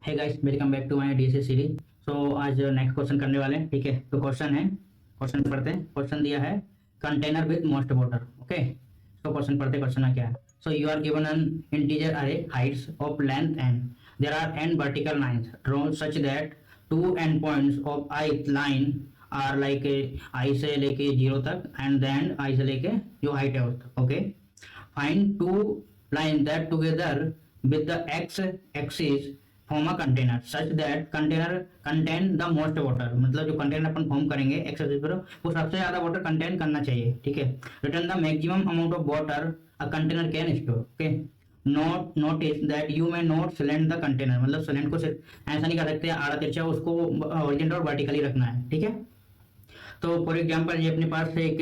Hey guys, welcome back to my DSA series. So आज next question करने वाले हैं। ठीक है, तो क्वेश्चन पढ़ते हैं। क्वेश्चन दिया है container with most water. Okay, तो क्वेश्चन पढ़ते हैं। क्वेश्चन क्या है? So you are given an integer array heights of length n, there are n vertical lines drawn such that two end points of i line are like i से लेके 0 तक and then I से लेके जो height है उस तक। Okay, find two line that together with the x axis form a container such that container contain the most water। मतलब जो कंटेनर अपन फॉर्म करेंगे x axis पर वो सबसे ज्यादा वाटर कंटेन करना चाहिए। ठीक है, return the maximum amount of water a container can store. Okay, notice that you may not slant the container. मतलब सिलेंड को सिर्फ ऐसा नहीं कर सकते आड़ा तिरछा, उसको हॉरिजॉन्टल और वर्टिकली रखना है। ठीक है, तो फॉर एग्जांपल ये अपने पास एक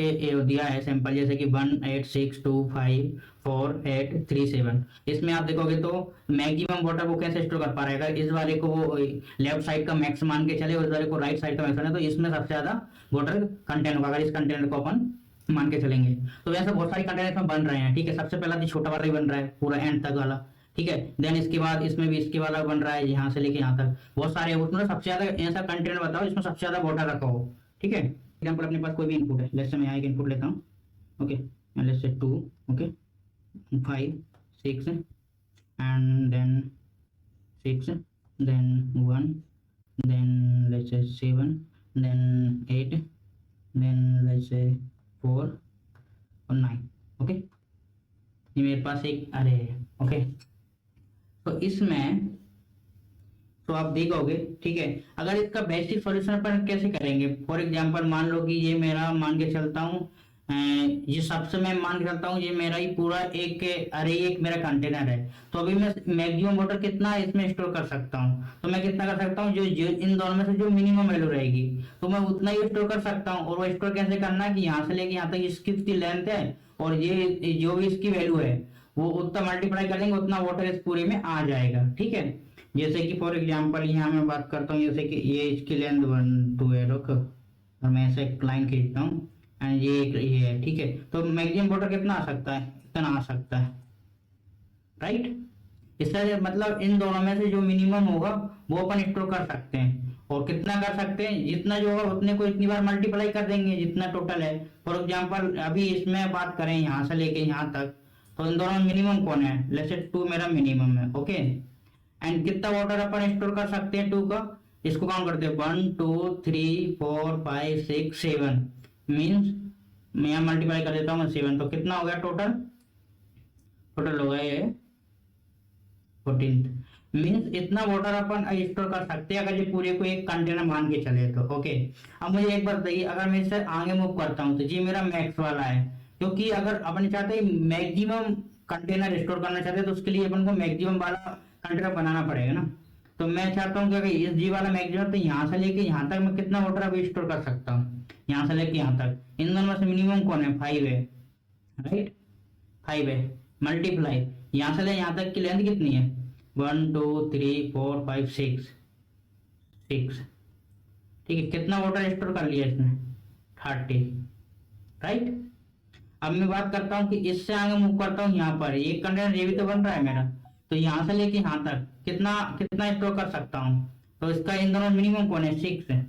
दिया है सैंपल, जैसे कि 186254837। इसमें आप देखोगे तो मैक्सिमम वाटर वो कैसे स्टोर कर पा रहा है। इस वाले को वो लेफ्ट साइड का मैक्स मान के चले, उस वाले को राइट साइड का मैक्स माने, तो इसमें सबसे ज्यादा वाटर कंटेन होगा अगर इस कंटेनर को अपन मान के चलेंगे। तो वैसे बहुत सारे कंटेनर इसमें बन रहे हैं। ठीक है, सबसे पहला तो छोटा वाला ही बन रहा है पूरा एंड तक वाला। ठीक है, देन इसके बाद इसमें भी इसके वाला बन रहा है यहाँ से लेके यहाँ तक, बहुत सारे। उसमें सबसे ज्यादा ऐसा कंटेनर बताओ जिसमें सबसे ज्यादा वाटर रखा हो। ठीक है, एग्जांपल अपने पास कोई भी इनपुट है, लेट्स से मैं यहाँ एक इनपुट लेता हूँ। Okay, let's say 2, okay, 5, 6 and then 6, then 1, then let's say 7, then 8, then let's से 4 और 9। ओके, ये मेरे पास एक अरे है। ओके, तो इसमें तो आप देखोगे। ठीक है, अगर इसका बेसिक सॉल्यूशन अपन कैसे करेंगे, फॉर एग्जांपल मान लो कि ये मेरा मान के चलता हूँ, ये सबसे मैं मान के चलता हूँ ये मेरा ही पूरा एक अरे एक मेरा कंटेनर है। तो अभी मैं मैक्सिमम वाटर कितना इसमें स्टोर कर सकता हूँ, तो मैं कितना कर सकता हूँ, जो इन दोनों में से जो मिनिमम वैल्यू रहेगी तो मैं उतना ही स्टोर कर सकता हूँ। और वो स्टोर कैसे करना है कि यहाँ से लेके यहाँ तक इसकी लेंथ है और ये जो भी इसकी वैल्यू है वो उतना मल्टीप्लाई करेंगे, उतना वाटर इस पूरे में आ जाएगा। ठीक है, जैसे कि फॉर एग्जांपल यहाँ मैं बात करता हूँ, जैसे कि ये इसकी लेंथ 1 2 है, रुक, और मैं ऐसे एक लाइन खींचता हूँ एंड ये है। ठीक है, तो मैक्सिमम वाटर कितना आ सकता है, इतना आ सकता है, राइट। इसका मतलब इन दोनों में से जो मिनिमम होगा वो अपन स्टोर कर सकते हैं। और कितना कर सकते हैं, जितना जो होगा उतने को इतनी बार मल्टीप्लाई कर देंगे जितना टोटल है। फॉर एग्जांपल अभी इसमें बात करें यहाँ से लेके यहाँ तक, तो इन दोनों में मिनिमम कौन है, लेट्स से 2 मेरा मिनिमम है। ओके, एंड कितना वाटर अपन स्टोर कर सकते हैं 2 का, इसको काउंट करते हैं 1 2 3 4 5 6 7, मीन्स मैं यहाँ मल्टीप्लाई कर देता हूँ 7, तो कितना हो गया टोटल हो गया ये 14। मीन्स इतना वाटर अपन स्टोर कर सकते हैं अगर ये पूरे को एक कंटेनर मान के चले तो। ओके, अब मुझे एक बात बताइए, अगर मैं इससे आगे मूव करता हूँ तो ये मेरा मैक्स वाला है, क्योंकि अगर अपन चाहते हैं मैक्सिमम कंटेनर स्टोर करना चाहते हैं तो उसके लिए अपन को मैक्सिमम वाला कंटेनर बनाना पड़ेगा ना। तो मैं चाहता हूँ कि इस जी वाला मैक्सिमम, तो यहाँ से लेके यहाँ तक मैं कितना वाटर अभी स्टोर कर सकता हूँ, यहाँ से लेके यहाँ तक। इन दोनों में से मिनिमम कौन है, 5 है, राइट, 5 है। मल्टीप्लाई यहाँ से ले यहाँ तक की लेंथ कितनी है, 1 2 3 4 5 6। ठीक है, कितना वाटर स्टोर कर लिया इसने, 30, राइट। अब मैं बात करता हूँ कि इससे आगे मूव करता हूँ, यहाँ पर एक कंटेनर ये भी तो बन रहा है मेरा, तो यहाँ से लेके यहाँ तक कितना कितना स्टोर कर सकता हूँ। तो इसका इन दोनों मिनिमम कौन है, 6 है,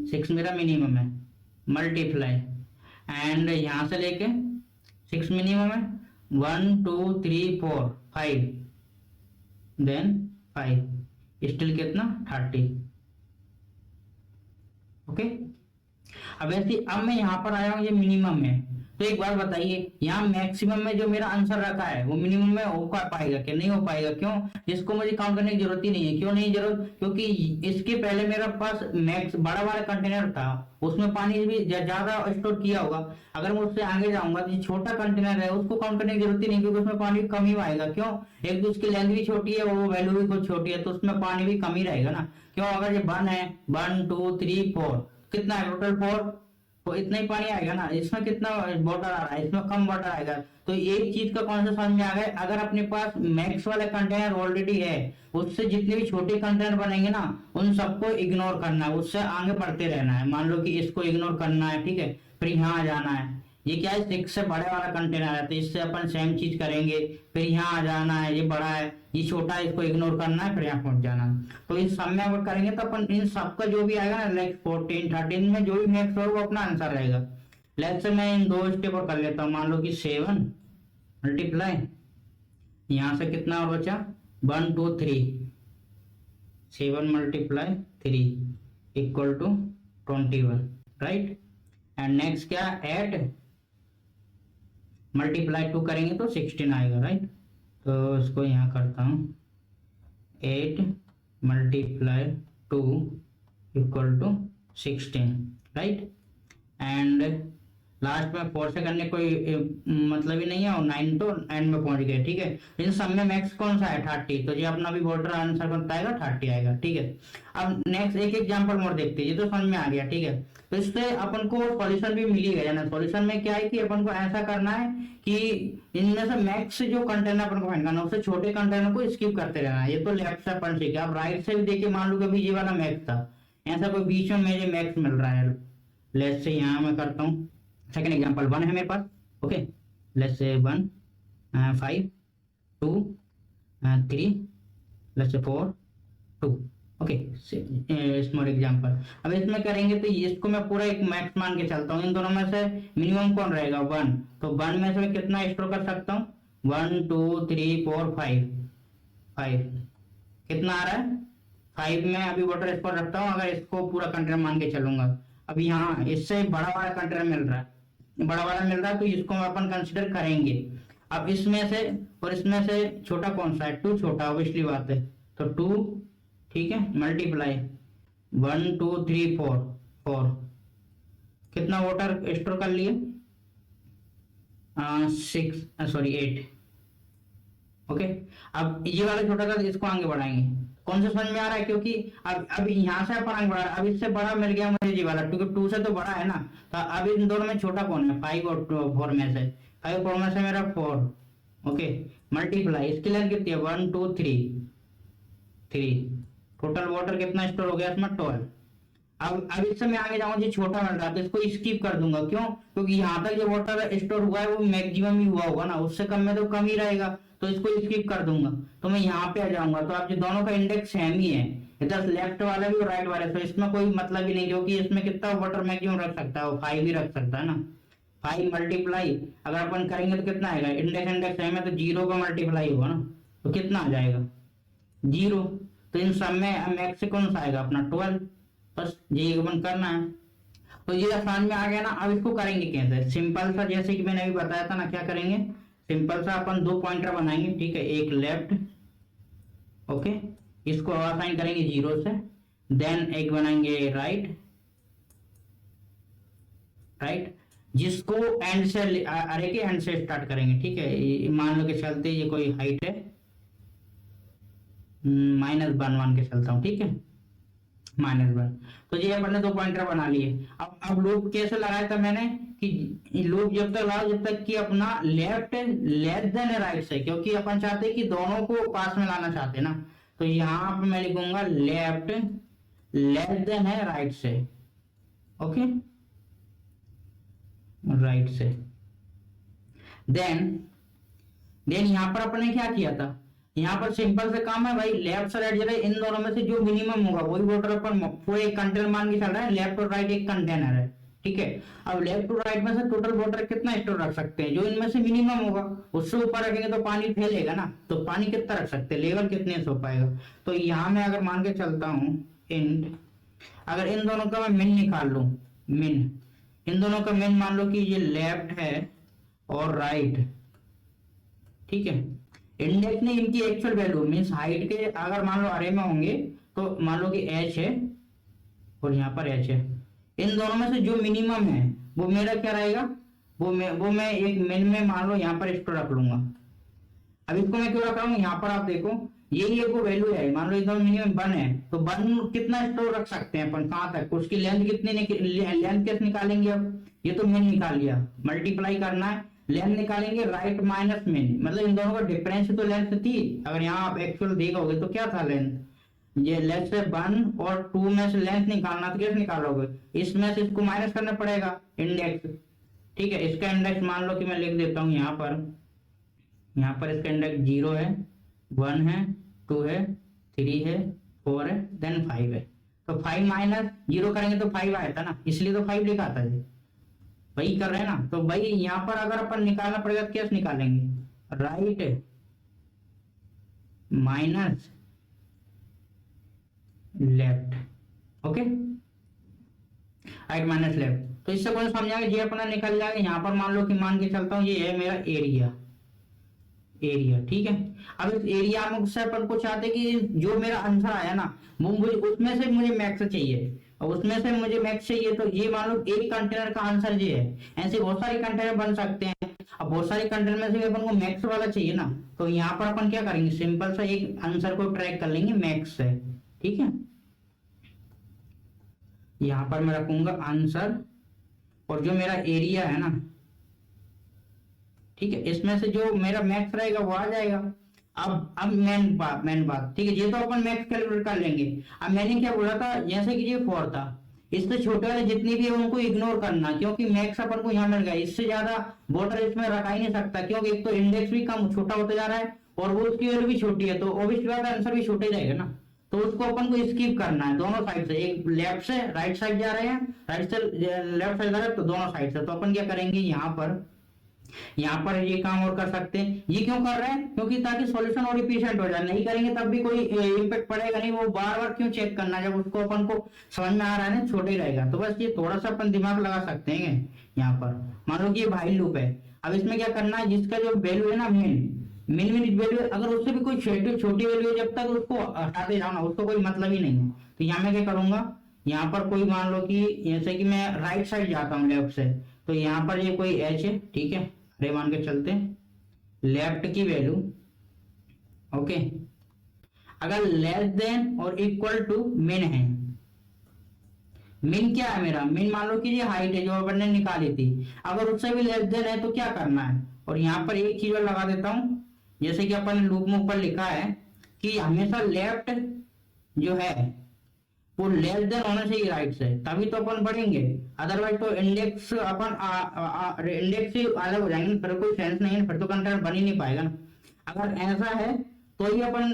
6 मेरा मिनिमम है। मल्टीप्लाई एंड यहाँ से लेके 6 मिनिमम है, 1 2 3 4 5, देन 5, स्टिल कितना 30। ओके, अब ऐसे अब मैं यहाँ पर आया हूँ, ये मिनिमम है। तो एक बार बताइए, यहाँ मैक्सिमम में जो मेरा आंसर रखा है वो मिनिमम में हो पाएगा कि नहीं हो पाएगा, क्यों, जिसको मुझे काउंट करने की जरूरत ही नहीं है। क्यों नहीं जरूरत, क्योंकि इसके पहले मेरा पास मैक्स बड़ा वाला कंटेनर था, उसमें पानी भी ज्यादा स्टोर किया होगा। अगर मैं उससे आगे जाऊंगा तो छोटा कंटेनर है, उसको काउंट करने की जरूरत ही नहीं, क्योंकि उसमें पानी कम ही आएगा। क्यों, एक तो उसकी लेंथ भी छोटी है, वो वैल्यू भी कुछ छोटी है, तो उसमें पानी भी कम ही रहेगा ना। क्यों, अगर ये 1 है, 1 2 3 4, कितना है टोटल 4, तो इतना ही पानी आएगा ना। इसमें कितना वाटर आ रहा है, इसमें कम वाटर आएगा। तो एक चीज का कॉन्सेप्ट समझ में आ गया, अगर अपने पास मैक्स वाला कंटेनर ऑलरेडी है, उससे जितने भी छोटे कंटेनर बनेंगे ना उन सबको इग्नोर करना है, उससे आगे बढ़ते रहना है। मान लो कि इसको इग्नोर करना है, ठीक है, फिर यहाँ जाना है, ये क्या है, 6 से बड़े वाला कंटेनर है, तो इससे अपन सेम चीज करेंगे। फिर यहाँ आ जाना है, ये बड़ा है, ये छोटा है, इसको इग्नोर करना है, फिर यहाँ पहुंच जाना है। तो इस सब में अगर करेंगे तो अपन इन सबका जो भी आएगा ना, लाइक 14 13 में जो भी मैक्स होगा वो अपना आंसर रहेगा। लेट्स से मैं इन 2 स्टेप और कर लेता हूँ। मान लो कि 7 मल्टीप्लाई, यहाँ से कितना और बचा, 1 2 3, 7 multiply 3 equal to 21, right. And next क्या, 8 मल्टीप्लाई 2 करेंगे तो 16 आएगा, राइट। तो इसको यहाँ करता हूँ, 8 multiply 2 equal to 16, right. And last में 4 से करने कोई मतलब ही नहीं है, और 9 तो एंड में पहुंच गए, ठीक है। इन सब में मैक्स कौन सा है, 30, तो ये अपना भी बॉर्डर आंसर बनता है 30 आएगा, ठीक है। अब नेक्स्ट एक एग्जांपल मोर देखते हैं, ये तो समझ में आ गया, ठीक है। तो इससे अपन को सॉल्यूशन भी मिल ही गया ना। सॉल्यूशन में क्या है कि अपन को ऐसा करना है कि इनमें से मैक्स जो कंटेनर अपन को फाइंड करना है, उससे छोटे कंटेनर को स्किप करते रहना है। ये तो लेफ्ट से अपन सीखे, अब राइट से भी देखिए, मान लो कभी ये वाला मैक्स था, ऐसा कोई बीच में मुझे मैक्स मिल रहा है। लेट्स से यहाँ मैं करता हूँ, सेकेंड एग्जांपल 1 है मेरे पास, ओके। लेट्स से 1 5 2 3, let's say 4 2, okay. Small example. अब इसमें करेंगे तो इसको मैं पूरा एक मैक्स मान के चलता हूँ। इन दोनों में से मिनिमम कौन रहेगा, 1, तो 1 में से मैं कितना स्टोर कर सकता हूँ, 1 2 3 4 5 5, कितना आ रहा है 5 में अभी वाटर स्टोर रखता हूँ, अगर इसको पूरा कंटेनर मान के चलूंगा। अब यहाँ इससे बड़ा वाला कंटेनर मिल रहा है, बड़ा वाला मिल रहा है, तो इसको अपन कंसिडर करेंगे। अब इसमें से और इसमें से छोटा कौन सा है, 2 छोटा, ऑब्वियसली बात है, तो 2, ठीक है, मल्टीप्लाई 1 2 3 4 4, कितना वाटर स्टोर कर लिए, 6 सॉरी 8, ओके। अब ये वाला छोटा था, इसको आगे बढ़ाएंगे, कौन सा समझ में आ रहा है, क्योंकि अब यहाँ से अपन आगे बढ़ा, अब इससे बड़ा मिल गया मुझे ये वाला, क्योंकि 2 से तो बड़ा है ना। तो अब इन दोनों में छोटा कौन है, 5 और 4 में से, 5 4 में से मेरा 4, ओके। मल्टीप्लाई इसकी लेंथ कितनी है, 1 2 3, टोटल वाटर कितना स्टोर हो गया इसमें, 12। अब इससे मैं आगे जाऊंगा, छोटा मिल रहा है तो इसको स्किप कर दूंगा, क्यों, क्योंकि यहाँ तक जो वाटर स्टोर हुआ है वो मैक्सिमम ही हुआ होगा ना, उससे कम में तो कम ही रहेगा, तो इसको स्किप कर दूंगा। तो मैं यहाँ पे आ जाऊंगा, तो आप जो दोनों का इंडेक्स सेम ही है, इधर लेफ्ट वाला भी और राइट वाला, तो इसमें कोई मतलब ही नहीं, क्योंकि इसमें कितना वाटर मैक्सिमम रख सकता है, वो 5 ही रख सकता है ना। 5 मल्टीप्लाई अगर अपन करेंगे तो कितना आएगा, इंडेक्स सेम है तो 0 का मल्टीप्लाई होगा ना, तो कितना आ जाएगा 0। तो इन सब में मैक्स कौन सा आएगा अपना 12, बस यही अपन करना है। तो ये आसान में आ गया ना। अब इसको करेंगे कैसे, सिंपल सा, जैसे कि मैंने अभी बताया था ना, क्या करेंगे, सिंपल सा अपन 2 पॉइंटर बनाएंगे, ठीक है, एक लेफ्ट, ओके, इसको असाइन करेंगे 0 से, देन एक बनाएंगे राइट, जिसको एंड से, अरे के एंड से स्टार्ट करेंगे, ठीक है। मान लो कि चलते ये कोई हाइट है -1 के चलता हूँ, ठीक है, -1। तो ये अपन ने 2 पॉइंटर बना लिए। अब लूप कैसे लगाया था मैंने, कि लूप जब तक लगाओ जब तक कि अपना लेफ्ट लेस देन है राइट से, क्योंकि अपन चाहते हैं कि दोनों को पास में लाना चाहते हैं ना। तो यहाँ पे मैं लिखूंगा लेफ्ट लेस देन है राइट से, ओके, राइट से। देन यहाँ पर अपन ने क्या किया था, यहाँ पर सिंपल से काम है भाई, लेफ्ट से राइट जरा इन दोनों में से जो मिनिमम होगा वही वाटर अपन पूरे एक कंटेनर मान के चल रहा है, लेफ्ट और राइट एक कंटेनर है, ठीक है। अब लेफ्ट टू राइट में से टोटल वाटर कितना स्टोर रख सकते हैं, जो इनमें से मिनिमम होगा, उससे ऊपर रखेंगे तो पानी फैलेगा ना, तो पानी कितना रख सकते हैं, लेवल कितने से हो पाएगा। तो यहाँ मैं अगर मान के चलता हूँ इंड, अगर इन दोनों का मैं मिन निकाल लूं, मिन, इन दोनों का मिन मान लो कि ये लेफ्ट है और राइट, ठीक है। इंडेक्स ने इनकी एक्चुअल वैल्यू मींस हाइट के अगर मान लो अरे में होंगे, तो मान लो कि h है और यहाँ पर h है, इन दोनों में से जो मिनिमम है वो मेरा क्या रहेगा, वो मैं एक मिन में मान लो यहाँ पर स्टोर रख लूंगा। अब इसको मैं क्यों रख रहा हूँ, यहाँ पर आप देखो यही एक वो वैल्यू है, मान लो एकदम मिनिमम 1 है, तो 1 कितना स्टोर रख सकते हैं अपन, कहाँ तक, उसकी लेंथ कितनी, लेंथ कैसे निकालेंगे, अब ये तो मिन निकाल लिया, मल्टीप्लाई करना है, लेंथ निकालेंगे राइट माइनस मिन, मतलब इन दोनों का डिफरेंस तो लेंथ थी, अगर यहाँ आप एक्चुअल देखोगे तो क्या था लेंथ, ये लेंथ से 1 और 2 में से लेंथ निकालना, तो कैसे निकालोगे, इसमें से इसको माइनस करना पड़ेगा इंडेक्स, ठीक है। इसका इंडेक्स मान लो कि मैं लिख देता हूँ यहाँ पर, यहाँ पर इसका इंडेक्स 0 है, 1 है, 2 है, 3 है, 4 है, देन 5 है। तो 5 माइनस 0 करेंगे तो 5 आया था ना, इसलिए तो 5 लिखा था जी, वही कर रहे हैं ना। तो भाई यहाँ पर अगर अपन निकालना पड़ेगा तो कैसे निकालेंगे, right minus left, okay, right minus left. तो इससे कौन समझाएगा, ये अपना निकल जाएगा। यहाँ पर मान लो कि मान के चलता हूँ ये है मेरा एरिया, एरिया, ठीक है। अब इस एरिया में से अपन को चाहते कि जो मेरा आंसर आया ना वो मुझे उसमें से मुझे मैक्स चाहिए, और उसमें से मुझे मैक्स चाहिए। तो ये मान लो एक कंटेनर का आंसर ये है, ऐसे बहुत सारे कंटेनर बन सकते हैं। अब बहुत सारे कंटेनर में से अपन को मैक्स वाला चाहिए ना, तो यहाँ पर अपन क्या करेंगे, सिंपल सा एक आंसर को ट्रैक कर लेंगे मैक्स से, ठीक है। यहाँ पर मैं रखूंगा आंसर, और जो मेरा एरिया है ना, ठीक है, इसमें से जो मेरा मैक्स रहेगा वो आ जाएगा। अब मेन बात, ठीक है, ये तो अपन मैक्स कैलकुलेट कर लेंगे। अब मैंने क्या बोला था, जैसे कि ये 4 था, इससे छोटे वाले जितनी भी है उनको इग्नोर करना, क्योंकि मैक्स अपन को यहाँ मिल गया, इससे ज्यादा बॉर्डर इसमें रखा ही नहीं सकता, क्योंकि एक तो इंडेक्स भी कम छोटा होता जा रहा है और वो उसकी वैल्यू भी छोटी है, तो ऑब्वियसली बात है आंसर भी छोटा ही जाएगा ना। तो उसको अपन को स्किप करना है दोनों साइड से, एक लेफ्ट से राइट साइड जा रहे हैं, राइट से लेफ्ट साइड जा रहे हैं, तो दोनों साइड से। तो अपन क्या करेंगे, यहाँ पर ये काम और कर सकते हैं। ये क्यों कर रहे हैं, क्योंकि ताकि सॉल्यूशन और इफिशिएंट हो जाए। नहीं करेंगे तब भी कोई इम्पैक्ट पड़ेगा नहीं, वो बार बार क्यों चेक करना, जब उसको अपन को समझ में आ रहा है ना, छोटे ही रहेगा। तो बस ये थोड़ा सा अपन दिमाग लगा सकते हैं। यहाँ पर मान लो कि ये भाई लूप है, अब इसमें क्या करना है, जिसका जो वैल्यू है ना मिन वैल्यू, अगर उससे भी कोई छोटी वैल्यू है, जब तक उसको हटाते जाओ ना, उसको कोई मतलब ही नहीं है। तो यहाँ मैं क्या करूंगा, यहाँ पर कोई मान लो कि जैसे कि मैं राइट साइड जाता हूँ लेफ्ट से, तो यहाँ पर ये कोई एच है, ठीक है, अरे मान के चलते लेफ्ट की वैल्यू, ओके, अगर लेस देन और इक्वल टू मिन है। मिन क्या है मेरा, मिन मान लो कि ये हाइट है जो अपन ने निकाली थी, अगर उससे भी लेस देन है तो क्या करना है। और यहाँ पर एक चीज और लगा देता हूं, जैसे कि अपन लूप में ऊपर लिखा है कि हमेशा लेफ्ट जो है वो लेस देन होना चाहिए राइट से, तभी तो अपन बढ़ेंगे। अदरवाइज तो इंडेक्स अपन इंडेक्स से अलग हो जाएंगे, फिर कोई सेंस नहीं है, फिर तो कंटेंट बन ही नहीं पाएगा ना। अगर ऐसा है तो ही अपन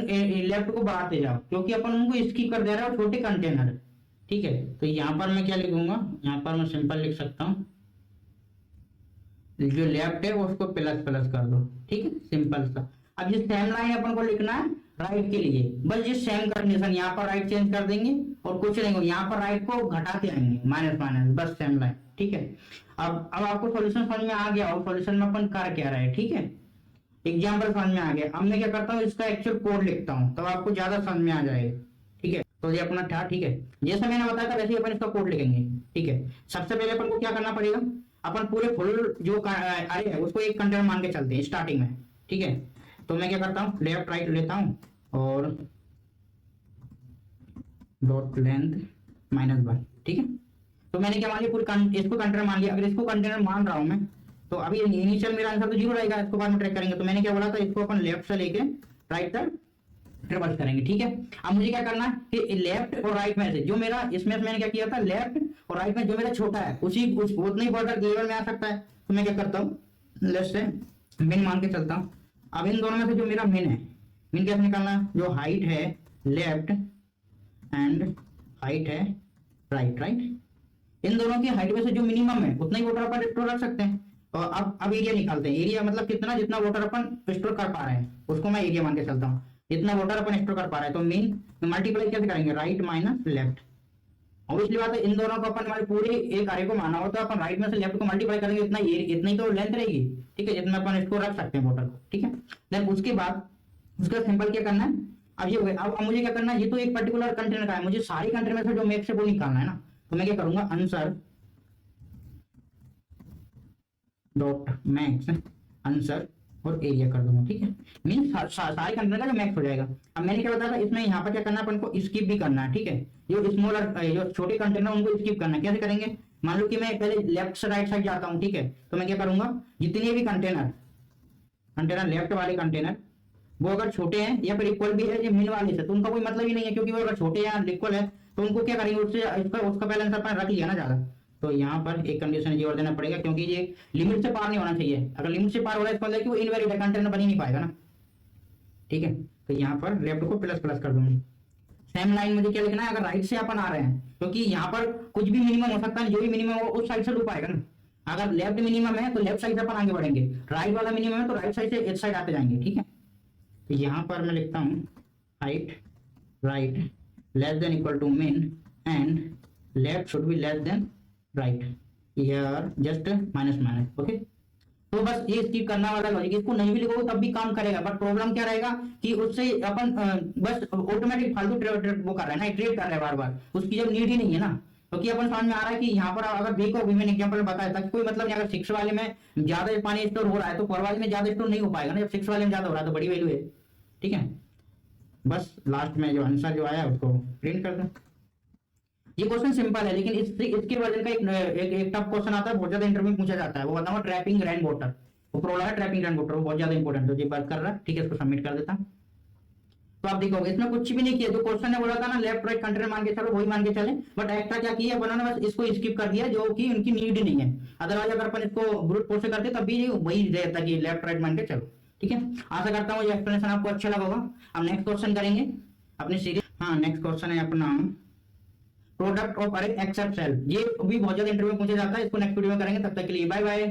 लेफ्ट को बढ़ाते जाओ, क्योंकि अपन उनको स्किप कर दे रहे हो छोटे कंटेनर, ठीक है। तो यहाँ पर मैं क्या लिखूंगा, यहाँ पर मैं सिंपल लिख सकता हूँ, जो लेफ्ट है उसको प्लस प्लस कर दो, ठीक है, सिंपल सा। अब ये सेम लाइन अपन को लिखना है राइट के लिए, बस ये सेम कंडीशन, यहाँ पर राइट चेंज कर देंगे और कुछ नहीं, यहाँ पर राइट को घटाते आएंगे, माइनस माइनस, बस सेम लाइन, ठीक है। अब आपको सॉल्यूशन समझ में आ गया, और सॉल्यूशन में अपन कर क्या रहे हैं, ठीक है, एग्जाम्पल समझ में आ गया। अब मैं क्या करता हूँ, इसका एक्चुअल कोड लिखता हूँ, तब आपको ज्यादा समझ में आ जाएगा, ठीक है। तो ये अपना था, ठीक है, जैसे मैंने बताया था वैसे ही अपन इसका कोड लिखेंगे, ठीक है। सबसे पहले अपन को क्या करना पड़ेगा, अपन पूरे फुल जो अरे है उसको एक कंटेनर मान के चलते हैं स्टार्टिंग में, ठीक है। तो मैं क्या करता हूँ, लेफ्ट राइट लेता हूँ और डॉट लेंथ -1, ठीक है। तो मैंने क्या मान लिया, पूरी इसको कंटेनर मान लिया। अगर इसको कंटेनर मान रहा हूं मैं, तो अभी इनिशियल मेरा आंसर तो 0 रहेगा, इसको बाद में ट्रैक करेंगे। तो मैंने क्या बोला था, इसको अपन लेफ्ट से लेके राइट तक ट्रेवर्स करेंगे, ठीक है। अब मुझे क्या करना है कि लेफ्ट और राइट में से जो मेरा, इसमें मैंने क्या किया था, लेफ्ट और राइट में जो मेरा छोटा है उसी उतना ही बॉर्डर लेवल में आ सकता है। तो मैं क्या करता हूँ, लेफ्ट से मिन मान के चलता हूँ। अब इन दोनों में से जो मेरा मिन है, मिन कैसे निकालना है, जो हाइट है लेफ्ट एंड हाइट है राइट, इन दोनों की हाइट में से जो मिनिमम है उतना ही वोटर अपन स्टोर रख सकते हैं। और अब एरिया निकालते हैं, एरिया मतलब कितना, जितना वोटर अपन स्टोर कर पा रहे हैं उसको मैं एरिया मान के चलता हूँ, जितना वोटर अपन स्टोर कर पा रहे हैं। तो मीन मल्टीप्लाई कैसे करेंगे, राइट माइनस लेफ्ट। ऑब्वियसली बात है, इन दोनों को अपन हमारे पूरे एक कार्य को माना हो तो अपन राइट में से लेफ्ट को मल्टीप्लाई करेंगे, इतना ही तो लेंथ रहेगी, ठीक है, जितना अपन इसको रख सकते हैं वोटर को, ठीक है। देन उसके बाद उसका सिंपल क्या करना है, अब ये हो गया। अब मुझे क्या करना है, ये तो एक पर्टिकुलर कंटेनर का है, मुझे सारी कंटेनर में से जो मैक्स है वो निकालना है ना। तो मैं क्या करूंगा, आंसर डॉट मैक्स आंसर और एरिया कर दूंगा, ठीक है। मीन सारे कंटेनर का जो मैक्स हो जाएगा। अब मैंने क्या बताया था, इसमें यहाँ पर क्या करना है, अपन को स्किप भी करना है, ठीक है। जो स्मॉलर जो छोटे कंटेनर उनको स्किप करना है। कैसे करेंगे, मान लो कि मैं पहले लेफ्ट से राइट साइड जाता हूँ, ठीक है। तो मैं क्या करूंगा, जितने भी कंटेनर लेफ्ट वाले कंटेनर वो अगर छोटे हैं या फिर इक्वल भी है जो मिन वाले से, तो उनका कोई मतलब ही नहीं है, क्योंकि वो अगर छोटे या इक्वल है तो उनको क्या करेंगे, उससे उसका बैलेंस अपन रख लिया ना ज्यादा, तो यहाँ पर एक कंडीशन ये और देना पड़ेगा, क्योंकि ये लिमिट से पार नहीं होना चाहिए। अगर लिमिट से पार हो रहा है इसका मतलब कि वो इनवैलिड है, कंटेनर बन ही नहीं पाएगा ना। ठीक है, तो यहाँ पर लेफ्ट को प्लस प्लस कर दूंगी। सेम लाइन मुझे क्या लिखना है, अगर राइट से अपन आ रहे हैं, क्योंकि यहाँ पर कुछ भी मिनिमम हो सकता है, जो भी मिनिमम हो उस साइड से लूप आएगा ना। अगर लेफ्ट मिनिमम है तो लेफ्ट साइड से अपन आगे बढ़ेंगे, राइट वाला मिनिमम है तो राइट साइड से इस साइड आते जाएंगे। ठीक है, तो यहाँ पर मैं लिखता हूँ height right less than equal to min and left should be less than right, here just minus minus. Okay, तो बस ये स्किप करना वाला लॉजिक, इसको नहीं भी लिखोगे तब भी काम करेगा, बट प्रॉब्लम क्या रहेगा कि उससे अपन बस ऑटोमेटिक फालतू वो कर रहे हैं ना, इटरेट कर रहे हैं बार बार, उसकी जब नीड ही नहीं है ना। क्योंकि अपन समझ में आ रहा है कि यहाँ पर अगर बी को मैंने एग्जांपल बताया था कि कोई मतलब नहीं, अगर 6 वाले में ज्यादा पानी स्टोर हो रहा है तो 4 वाले में ज्यादा स्टोर नहीं हो पाएगा ना, जब 6 वाले में ज्यादा हो रहा है तो बड़ी वैल्यू है। ठीक है, बस लास्ट में जो आंसर जो आया उसको प्रिंट कर दो। ये क्वेश्चन सिंपल है, लेकिन इसके वर्जन का एक टफ क्वेश्चन आता है, बहुत ज्यादा इंटरव्यू में पूछा जाता है, वो बताऊंगा ट्रैपिंग रेन वाटर। वो प्रोला है ट्रैपिंग रेन वाटर, वो बहुत ज्यादा इंपॉर्टेंट है, जो बात कर रहा है। ठीक है, इसको सबमिट कर देता। तो आप देखोगे इसमें कुछ भी नहीं किया, जो क्वेश्चन ने बोला था ना लेफ्ट राइट कंटेनर मान के चलो वही मान के चले, बट एक्स्ट्रा क्या किया बनाना, बस इसको स्किप कर दिया जो कि उनकी नीड ही नहीं है। अदरवाइज अगर अपन इसको ब्रूट फोर्स से करते तब भी वही रहता कि लेफ्ट राइट मान के चलो। ठीक है, आशा करता हूँ ये एक्सप्लेनेशन आपको अच्छा लगा होगा। अब नेक्स्ट क्वेश्चन करेंगे अपनी सीरीज। हाँ, नेक्स्ट क्वेश्चन है अपना प्रोडक्ट ऑफ अरे एक्सेप्ट सेल। ये भी बहुत ज्यादा इंटरव्यू में पूछा जाता है, इसको नेक्स्ट वीडियो में करेंगे, तब तक के लिए बाय बाय।